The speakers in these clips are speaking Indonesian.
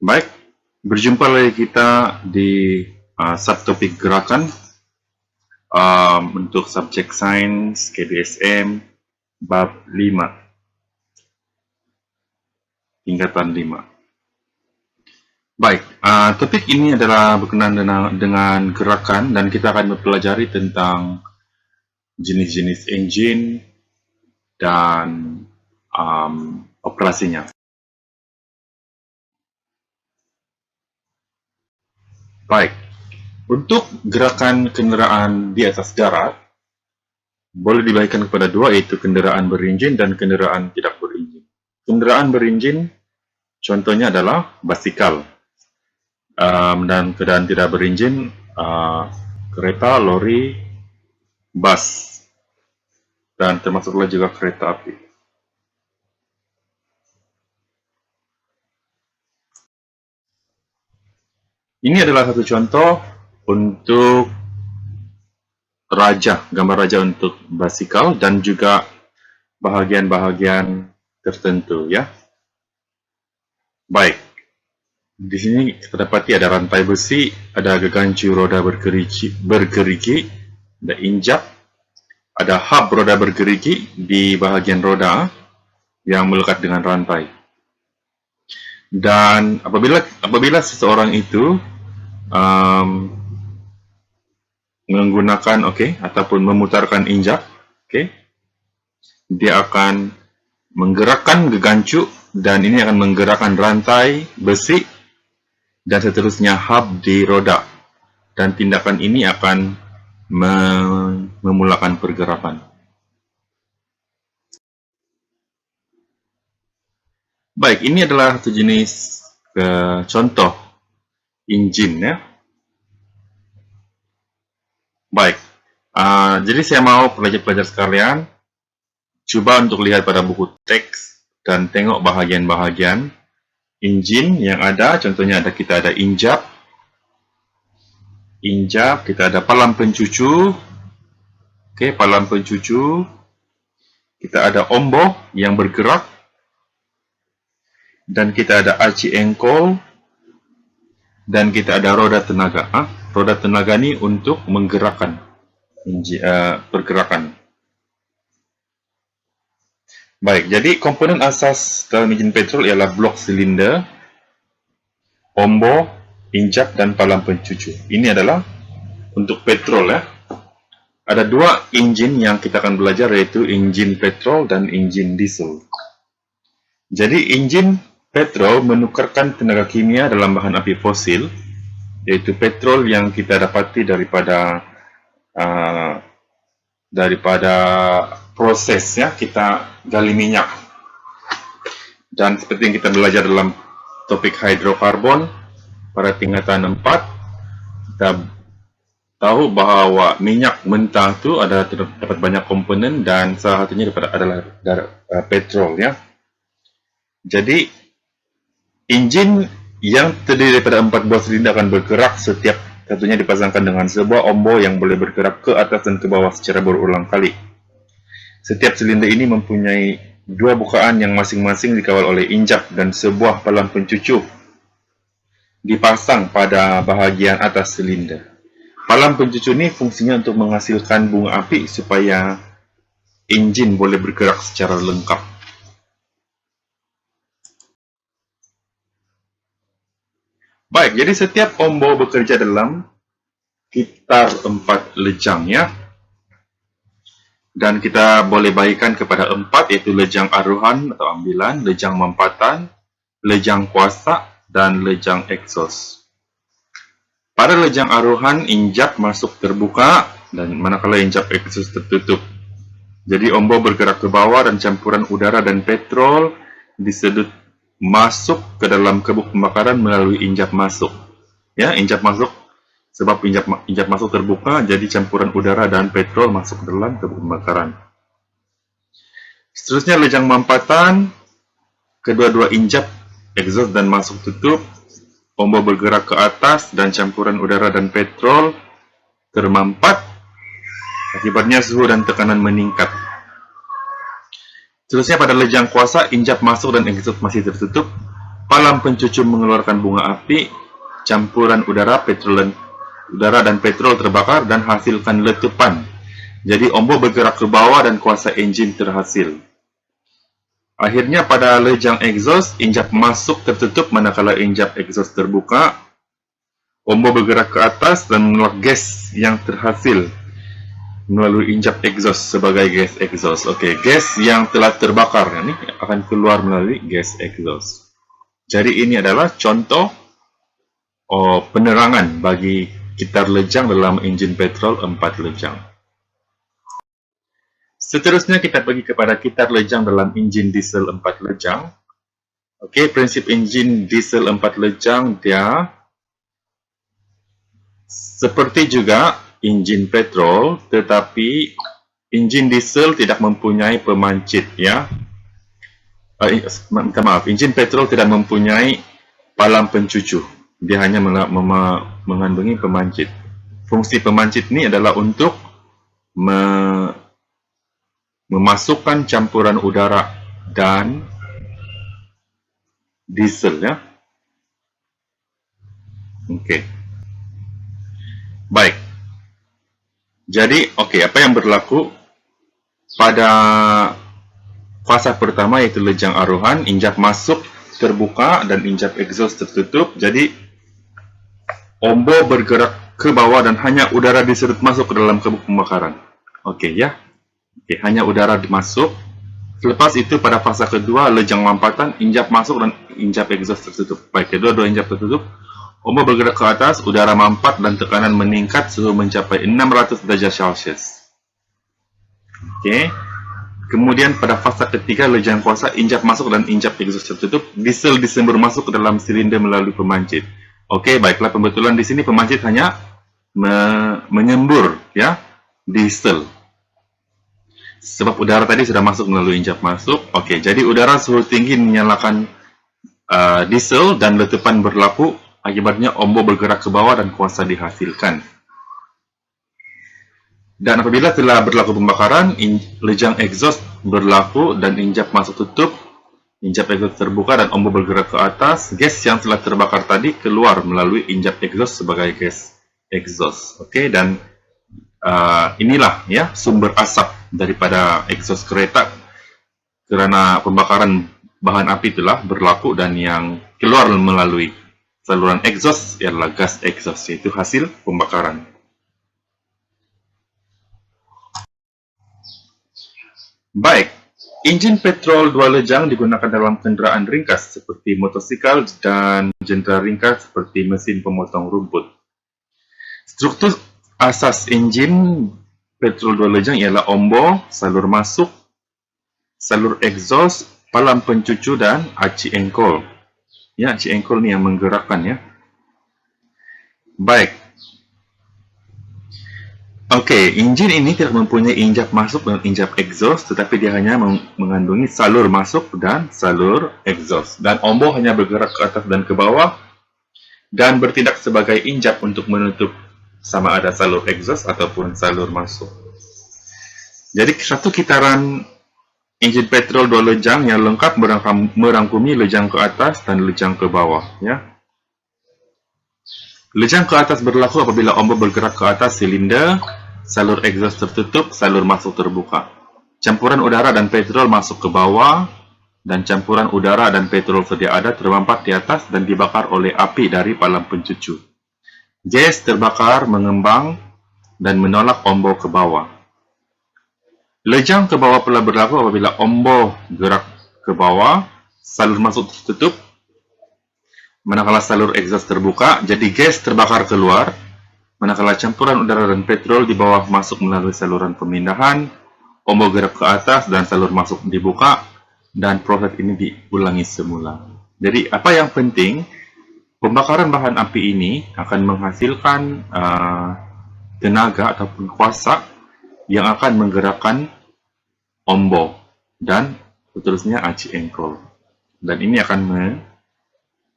Baik, berjumpa lagi kita di subtopik gerakan untuk subjek sains KBSM bab 5, tingkatan 5. Baik, topik ini adalah berkenaan dengan gerakan dan kita akan mempelajari tentang jenis-jenis engine dan operasinya. Baik, untuk gerakan kenderaan di atas darat boleh dibagikan kepada dua, yaitu kenderaan berenjin dan kenderaan tidak berenjin. Kenderaan berenjin contohnya adalah basikal, dan kendaraan tidak berenjin kereta, lori, bus, dan termasuklah juga kereta api. Ini adalah satu contoh untuk gambar raja untuk basikal dan juga bahagian-bahagian tertentu, ya. Baik, di sini kita dapati ada rantai besi, ada gegancu roda bergerigi, ada injak, ada hub roda bergerigi di bahagian roda yang melekat dengan rantai. Dan apabila seseorang itu menggunakan ataupun memutarkan injak, dia akan menggerakkan gegancu dan ini akan menggerakkan rantai besi dan seterusnya hub di roda, dan tindakan ini akan memulakan pergerakan. Baik, ini adalah satu jenis contoh engine, ya. Baik, jadi saya mau pelajar-pelajar sekalian coba untuk lihat pada buku teks dan tengok bahagian-bahagian engine yang ada. Contohnya kita ada injak, kita ada palang pencucu, palang pencucu, kita ada ombo yang bergerak, dan kita ada aci engkol, dan kita ada roda tenaga. Roda tenaga ini untuk menggerakkan pergerakan. Baik, jadi komponen asas dalam mesin petrol ialah blok silinder, ombo, injak, dan palang pencucu. Ini adalah untuk petrol, ya. Ada dua engine yang kita akan belajar, yaitu engine petrol dan engine diesel. Jadi engine petrol menukarkan tenaga kimia dalam bahan api fosil, yaitu petrol yang kita dapati daripada proses, ya, kita gali minyak. Dan seperti yang kita belajar dalam topik hidrokarbon pada tingkatan 4, kita tahu bahwa minyak mentah itu dapat banyak komponen dan salah satunya adalah petrol, ya. Jadi engine yang terdiri daripada 4 buah silinder akan bergerak, setiap satunya dipasangkan dengan sebuah ombo yang boleh bergerak ke atas dan ke bawah secara berulang kali. Setiap silinder ini mempunyai dua bukaan yang masing-masing dikawal oleh injak dan sebuah palang pencucu dipasang pada bahagian atas silinder. Palang pencucu ini fungsinya untuk menghasilkan bunga api supaya engine boleh bergerak secara lengkap. Baik, jadi setiap ombo bekerja dalam sekitar 4 lejang, ya. Dan kita boleh bagikan kepada 4, yaitu lejang aruhan atau ambilan, lejang mampatan, lejang kuasa, dan lejang eksos. Pada lejang aruhan, injak masuk terbuka, dan manakala injak eksos tertutup. Jadi ombo bergerak ke bawah dan campuran udara dan petrol disedot masuk ke dalam kebuk pembakaran melalui injak masuk. Ya, injak masuk, sebab injak masuk terbuka, jadi campuran udara dan petrol masuk ke dalam kebuk pembakaran. Seterusnya lejang mampatan, kedua-dua injak exhaust dan masuk tutup, ombo bergerak ke atas dan campuran udara dan petrol termampat, akibatnya suhu dan tekanan meningkat. Seterusnya pada lejang kuasa, injak masuk dan exhaust masih tertutup. palang pencucu mengeluarkan bunga api, campuran udara dan petrol terbakar dan hasilkan letupan. Jadi ombak bergerak ke bawah dan kuasa enjin terhasil. Akhirnya pada lejang egzos, injap masuk tertutup manakala injap egzos terbuka. Ombak bergerak ke atas dan mengeluarkan gas yang terhasil melalui injap egzos sebagai gas egzos. Okey, gas yang telah terbakar ini akan keluar melalui gas egzos. Jadi ini adalah contoh penerangan bagi kitar lejang dalam enjin petrol 4 lejang. Seterusnya kita pergi kepada kitar lejang dalam enjin diesel 4 lejang. Okey, prinsip enjin diesel 4 lejang dia seperti juga enjin petrol, tetapi enjin diesel tidak mempunyai pemancit, ya. Minta maaf, enjin petrol tidak mempunyai palang pencucu. Dia hanya mengandungi pemancit. Fungsi pemancit ini adalah untuk memasukkan campuran udara dan diesel, ya. Okey. Baik. Jadi, apa yang berlaku pada fasa pertama iaitu lejang aruhan, injap masuk terbuka dan injap egzos tertutup. Jadi, ombak bergerak ke bawah dan hanya udara diserut masuk ke dalam kabut pembakaran. Okey, ya. Okey, hanya udara masuk. Selepas itu pada fasa kedua, lejang lompatan, injap masuk dan injap egzos tertutup. Baik, kedua-dua injap tertutup. Ombak bergerak ke atas, udara mampat dan tekanan meningkat suhu mencapai 600 derajat Celsius. Okey. Kemudian pada fasa ketiga, lejang kuasa, injap masuk dan injap egzos tertutup. Diesel disembur masuk ke dalam silinder melalui pemancit. Okey, baiklah, pembetulan di sini pemancit hanya menyembur, ya, diesel. Sebab udara tadi sudah masuk melalui injap masuk. Okey, jadi udara suhu tinggi menyalakan diesel dan letupan berlaku. Akibatnya ombak bergerak ke bawah dan kuasa dihasilkan. Dan apabila telah berlaku pembakaran, lejang egzos berlaku dan injap masuk tutup, injap egzos terbuka dan ombak bergerak ke atas. Gas yang telah terbakar tadi keluar melalui injap egzos sebagai gas egzos. Okey, dan inilah, ya, sumber asap daripada egzos kereta kerana pembakaran bahan api telah berlaku dan yang keluar melalui saluran egzos ialah gas egzos, iaitu hasil pembakaran. Baik, enjin petrol 2 lejang digunakan dalam kenderaan ringkas seperti motosikal dan jentera ringkas seperti mesin pemotong rumput. Struktur asas enjin petrol 2 lejang ialah ombak, salur masuk, salur egzos, palang pencucu dan aci engkol. Ya, aci engkol ni yang menggerakkan, ya. Baik. Okey, enjin ini tidak mempunyai injap masuk dan injap egzos, tetapi dia hanya mengandungi salur masuk dan salur egzos. Dan ombak hanya bergerak ke atas dan ke bawah dan bertindak sebagai injap untuk menutup sama ada salur egzos ataupun salur masuk. Jadi satu kitaran enjin petrol 2 lejang yang lengkap merangkumi lejang ke atas dan lejang ke bawah, ya. Lejang ke atas berlaku apabila ombak bergerak ke atas silinder, salur egzos tertutup, salur masuk terbuka. Campuran udara dan petrol masuk ke bawah dan campuran udara dan petrol sedia ada termampat di atas dan dibakar oleh api dari palang pencucu. Gas terbakar mengembang dan menolak ombak ke bawah. Lejang ke bawah pula berlaku apabila ombak gerak ke bawah, salur masuk tertutup, manakala salur egzos terbuka, jadi gas terbakar keluar, manakala campuran udara dan petrol di bawah masuk melalui saluran pemindahan, ombak gerak ke atas dan salur masuk dibuka, dan proses ini diulangi semula. Jadi apa yang penting, pembakaran bahan api ini akan menghasilkan tenaga ataupun kuasa yang akan menggerakkan ombak dan seterusnya aci engkol. Dan ini akan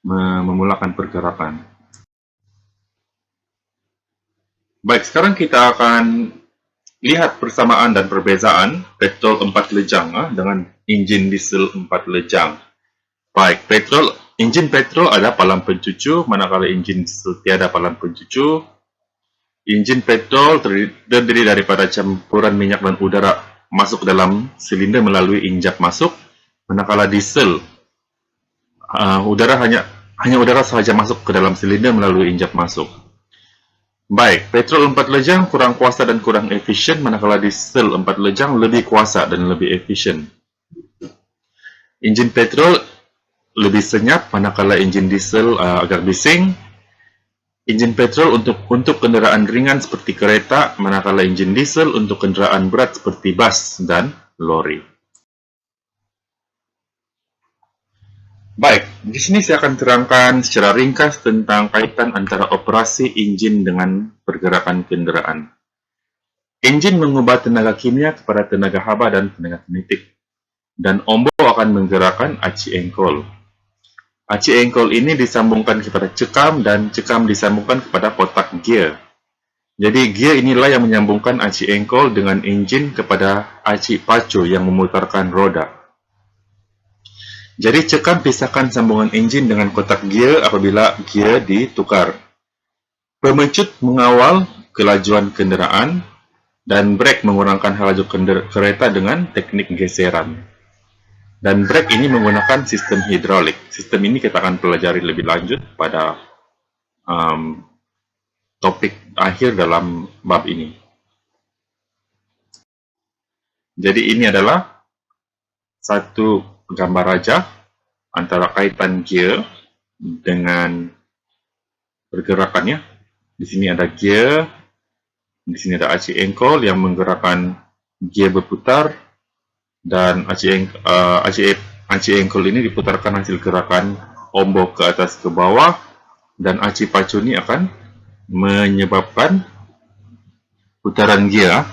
memulakan pergerakan. Baik, sekarang kita akan lihat persamaan dan perbezaan petrol 4 lejang dengan enjin diesel 4 lejang. Baik, petrol Enjin petrol ada palang pencucu, manakala enjin diesel tiada palang pencucu. Enjin petrol terdiri daripada campuran minyak dan udara masuk ke dalam silinder melalui injak masuk, manakala diesel hanya udara sahaja masuk ke dalam silinder melalui injak masuk. Baik, petrol 4 lejang kurang kuasa dan kurang efisien, manakala diesel 4 lejang lebih kuasa dan lebih efisien. Enjin petrol lebih senyap, manakala enjin diesel agak bising. Enjin petrol untuk kenderaan ringan seperti kereta, manakala enjin diesel untuk kenderaan berat seperti bas dan lori. Baik, di sini saya akan terangkan secara ringkas tentang kaitan antara operasi enjin dengan pergerakan kenderaan. Enjin mengubah tenaga kimia kepada tenaga haba dan tenaga kinetik, dan ombo akan menggerakkan aci engkol. Aci engkol ini disambungkan kepada cekam dan cekam disambungkan kepada kotak gear. Jadi gear inilah yang menyambungkan aci engkol dengan enjin kepada aci pacu yang memutarkan roda. Jadi cekam pisahkan sambungan enjin dengan kotak gear apabila gear ditukar. Pemecut mengawal kelajuan kenderaan dan brake mengurangkan laju kereta dengan teknik geseran. Dan brake ini menggunakan sistem hidrolik. Sistem ini kita akan pelajari lebih lanjut pada topik akhir dalam bab ini. Jadi ini adalah satu gambar raja antara kaitan gear dengan pergerakannya. Di sini ada gear, di sini ada aci engkol yang menggerakkan gear berputar, dan aci engkol ini diputarkan hasil gerakan ombak ke atas ke bawah, dan aci pacu ini akan menyebabkan putaran gear.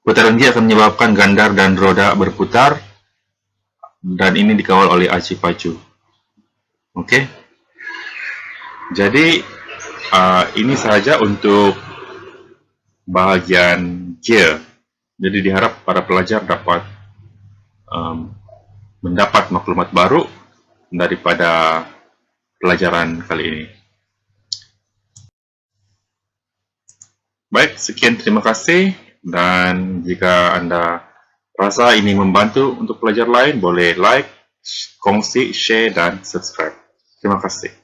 Putaran gear akan menyebabkan gandar dan roda berputar, dan ini dikawal oleh aci pacu. Oke. Jadi ini saja untuk bahagian gear. Jadi diharap para pelajar dapat mendapat maklumat baru daripada pelajaran kali ini. Baik, sekian, terima kasih. Dan jika Anda rasa ini membantu untuk pelajar lain, boleh like, kongsi, share, dan subscribe. Terima kasih.